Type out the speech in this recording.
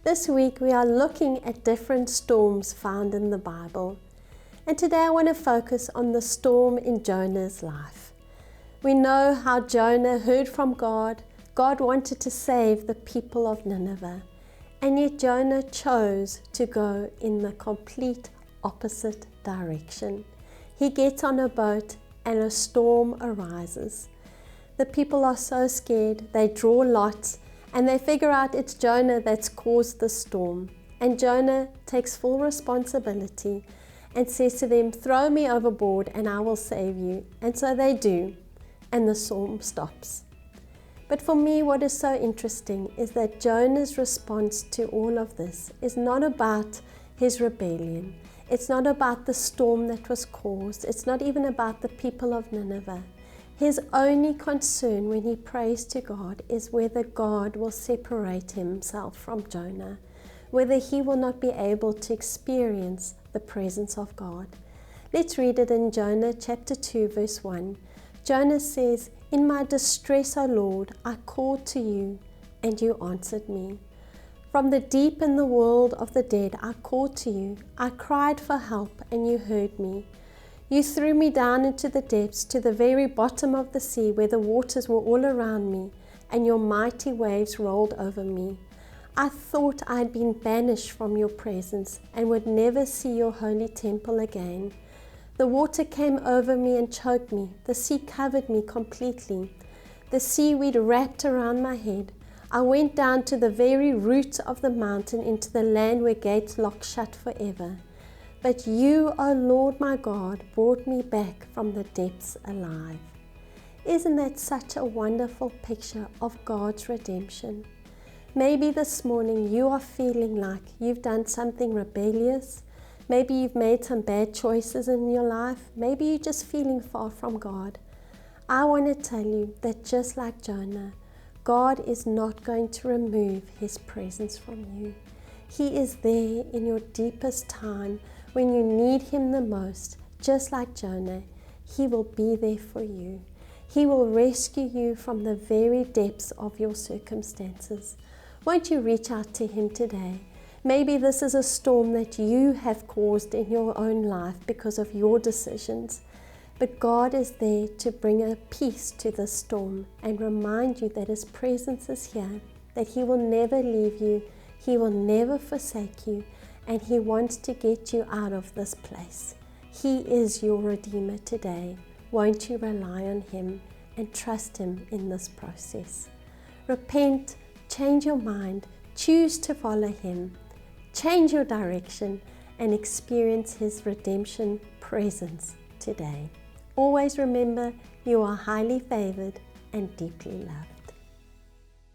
This week we are looking at different storms found in the Bible. And today I want to focus on the storm in Jonah's life. We know how Jonah heard from God. God wanted to save the people of Nineveh. And yet Jonah chose to go in the complete opposite direction. He gets on a boat and a storm arises. The people are so scared, they draw lots and they figure out it's Jonah that's caused the storm. And Jonah takes full responsibility and says to them, "Throw me overboard and I will save you." And so they do, and the storm stops. But for me, what is so interesting is that Jonah's response to all of this is not about his rebellion. It's not about the storm that was caused. It's not even about the people of Nineveh. His only concern when he prays to God is whether God will separate himself from Jonah, whether he will not be able to experience the presence of God. Let's read it in Jonah chapter 2 verse 1. Jonah says, "In my distress, O Lord, I called to you, and you answered me. From the deep in the world of the dead, I called to you. I cried for help, and you heard me. You threw me down into the depths, to the very bottom of the sea, where the waters were all around me, and your mighty waves rolled over me. I thought I had been banished from your presence, and would never see your holy temple again. The water came over me and choked me. The sea covered me completely. The seaweed wrapped around my head. I went down to the very root of the mountain, into the land where gates locked shut forever. But you, O Lord my God, brought me back from the depths alive." Isn't that such a wonderful picture of God's redemption? Maybe this morning you are feeling like you've done something rebellious. Maybe you've made some bad choices in your life. Maybe you're just feeling far from God. I want to tell you that just like Jonah, God is not going to remove His presence from you. He is there in your deepest time when you need Him the most. Just like Jonah, He will be there for you. He will rescue you from the very depths of your circumstances. Won't you reach out to Him today? Maybe this is a storm that you have caused in your own life because of your decisions. But God is there to bring a peace to the storm and remind you that His presence is here, that He will never leave you, He will never forsake you, and He wants to get you out of this place. He is your Redeemer today. Won't you rely on Him and trust Him in this process? Repent, change your mind, choose to follow Him. Change your direction and experience His redemption presence today. Always remember, you are highly favored and deeply loved.